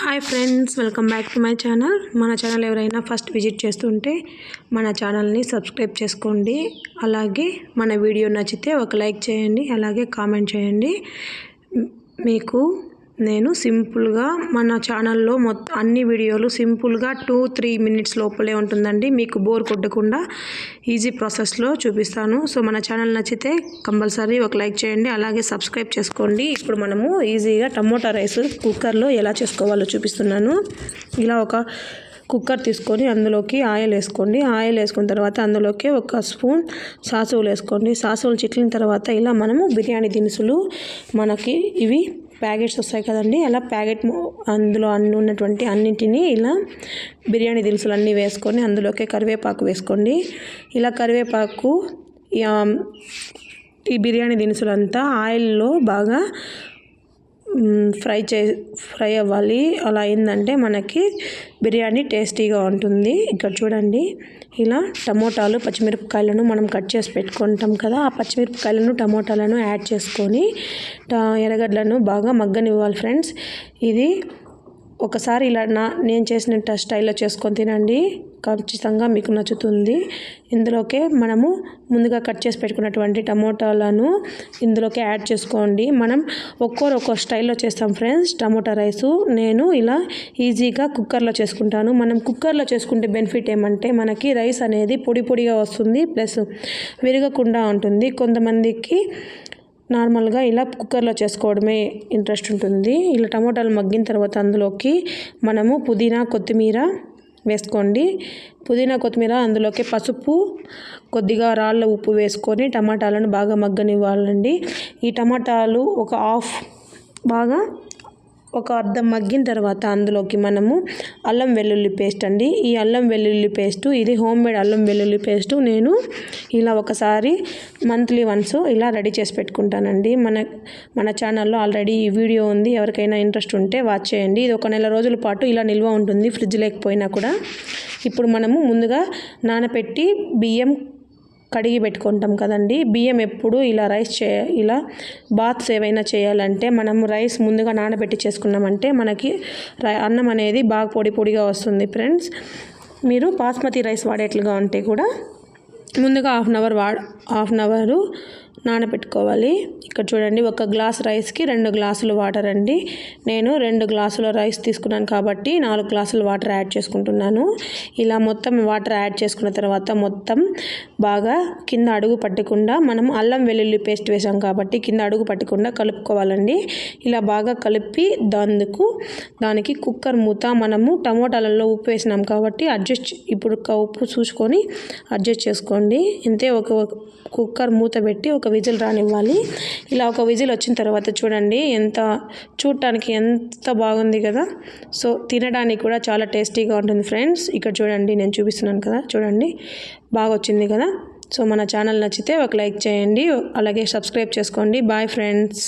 Hi friends, welcome back to my channel. మన channel ఎవరైనా first visit చేస్తుంటే మన ఛానల్ని సబ్స్క్రైబ్ చేసుకోండి. అలాగే మన వీడియో నచ్చితే ఒక లైక్ చేయండి, అలాగే కామెంట్ చేయండి. మీకు నేను సింపుల్గా మన ఛానల్లో అన్ని వీడియోలు సింపుల్గా 2-3 మినిట్స్ లోపలే ఉంటుందండి. మీకు బోర్ కొట్టకుండా ఈజీ ప్రాసెస్లో చూపిస్తాను. సో మన ఛానల్ నచ్చితే కంపల్సరీ ఒక లైక్ చేయండి, అలాగే సబ్స్క్రైబ్ చేసుకోండి. ఇప్పుడు మనము ఈజీగా టమోటా రైస్ కుక్కర్లో ఎలా చేసుకోవాలో చూపిస్తున్నాను. ఇలా ఒక కుక్కర్ తీసుకొని అందులోకి ఆయిల్ వేసుకోండి. ఆయిల్ వేసుకున్న తర్వాత అందులోకి ఒక స్పూన్ సాసులు వేసుకోండి. సాసులు చిట్లిన తర్వాత ఇలా మనము బిర్యానీ దినుసులు, మనకి ఇవి ప్యాకెట్స్ వస్తాయి కదండి, అలా ప్యాకెట్ అందులో ఉన్నటువంటి అన్నింటినీ ఇలా బిర్యానీ దినుసులు అన్నీ వేసుకొని అందులోకి కరివేపాకు వేసుకోండి. ఇలా కరివేపాకు ఈ బిర్యానీ దినుసులు అంతా ఆయిల్లో బాగా ఫ్రై అవ్వాలి. అలా అయిందంటే మనకి బిర్యానీ టేస్టీగా ఉంటుంది. ఇక్కడ చూడండి, ఇలా టమోటాలు, పచ్చిమిరపకాయలను మనం కట్ చేసి పెట్టుకుంటాం కదా, ఆ పచ్చిమిరపకాయలను టమోటాలను యాడ్ చేసుకొని ఎర్రగడ్డలను బాగా మగ్గనివ్వాలి ఫ్రెండ్స్. ఇది ఒకసారి ఇలా నేను చేసిన స్టైల్లో చేసుకొని తినండి, ఖచ్చితంగా మీకు నచ్చుతుంది. ఇందులోకే మనము ముందుగా కట్ చేసి పెట్టుకున్నటువంటి టమోటాలను ఇందులోకి యాడ్ చేసుకోండి. మనం ఒక్కో స్టైల్లో చేస్తాం ఫ్రెండ్స్ టమోటా రైసు. నేను ఇలా ఈజీగా కుక్కర్లో చేసుకుంటాను. మనం కుక్కర్లో చేసుకుంటే బెనిఫిట్ ఏమంటే మనకి రైస్ అనేది పొడిగా వస్తుంది, ప్లస్ విరగకుండా ఉంటుంది. కొంతమందికి నార్మల్గా ఇలా కుక్కర్లో చేసుకోవడమే ఇంట్రెస్ట్ ఉంటుంది. ఇలా టమోటాలు మగ్గిన తర్వాత అందులోకి మనము పుదీనా, కొత్తిమీర వేసుకోండి. పుదీనా, కొత్తిమీర, అందులోకి పసుపు, కొద్దిగా రాళ్ళ ఉప్పు వేసుకొని టమాటాలను బాగా మగ్గనివ్వాలండి. ఈ టమాటాలు ఒక అర్ధం మగ్గిన తర్వాత అందులోకి మనము అల్లం వెల్లుల్లి పేస్ట్ అండి. ఈ అల్లం వెల్లుల్లి పేస్టు ఇది హోమ్ మేడ్ అల్లం వెల్లుల్లి పేస్టు. నేను ఇలా ఒకసారి మంత్లీ వన్స్ ఇలా రెడీ చేసి పెట్టుకుంటానండి. మన ఛానల్లో ఆల్రెడీ ఈ వీడియో ఉంది, ఎవరికైనా ఇంట్రెస్ట్ ఉంటే వాచ్ చేయండి. ఇది 1 నెల రోజుల పాటు ఇలా నిల్వ ఉంటుంది, ఫ్రిడ్జ్ లేకపోయినా కూడా. ఇప్పుడు మనము ముందుగా నానపెట్టి బియ్యం కడిగి పెట్టుకుంటాం కదండి. బియ్యం ఎప్పుడు ఇలా ఇలా బాత్స్ ఏవైనా చేయాలంటే మనము రైస్ ముందుగా నానబెట్టి చేసుకున్నామంటే మనకి అన్నం అనేది బాగా పొడిగా వస్తుంది ఫ్రెండ్స్. మీరు బాస్మతి రైస్ వాడేట్లుగా ఉంటే కూడా ముందుగా హాఫ్ అన్ అవర్ నానబెట్టుకోవాలి. ఇక్కడ చూడండి, 1 గ్లాస్ రైస్కి 2 గ్లాసులు వాటర్ అండి. నేను 2 గ్లాసుల రైస్ తీసుకున్నాను కాబట్టి 4 గ్లాసులు వాటర్ యాడ్ చేసుకుంటున్నాను. ఇలా మొత్తం వాటర్ యాడ్ చేసుకున్న తర్వాత మొత్తం బాగా కింద అడుగు పట్టకుండా, మనం అల్లం వెల్లుల్లి పేస్ట్ వేసాం కాబట్టి కింద అడుగు పట్టకుండా కలుపుకోవాలండి. ఇలా బాగా కలిపి దానికి కుక్కర్ మూత, మనము టమోటాలలో ఉప్పు వేసినాం కాబట్టి ఇప్పుడు ఉప్పు చూసుకొని అడ్జస్ట్ చేసుకోండి. ఇంతే, ఒక కుక్కర్ మూత పెట్టి ఒక విజిల్ రానివ్వాలి. ఇలా ఒక విజిల్ వచ్చిన తర్వాత చూడండి, చూడటానికి ఎంత బాగుంది కదా. సో తినడానికి కూడా చాలా టేస్టీగా ఉంటుంది ఫ్రెండ్స్. ఇక్కడ చూడండి, నేను చూపిస్తున్నాను కదా, చూడండి బాగా వచ్చింది కదా. సో మన ఛానల్ నచ్చితే ఒక లైక్ చేయండి, అలాగే సబ్స్క్రైబ్ చేసుకోండి. Bye friends.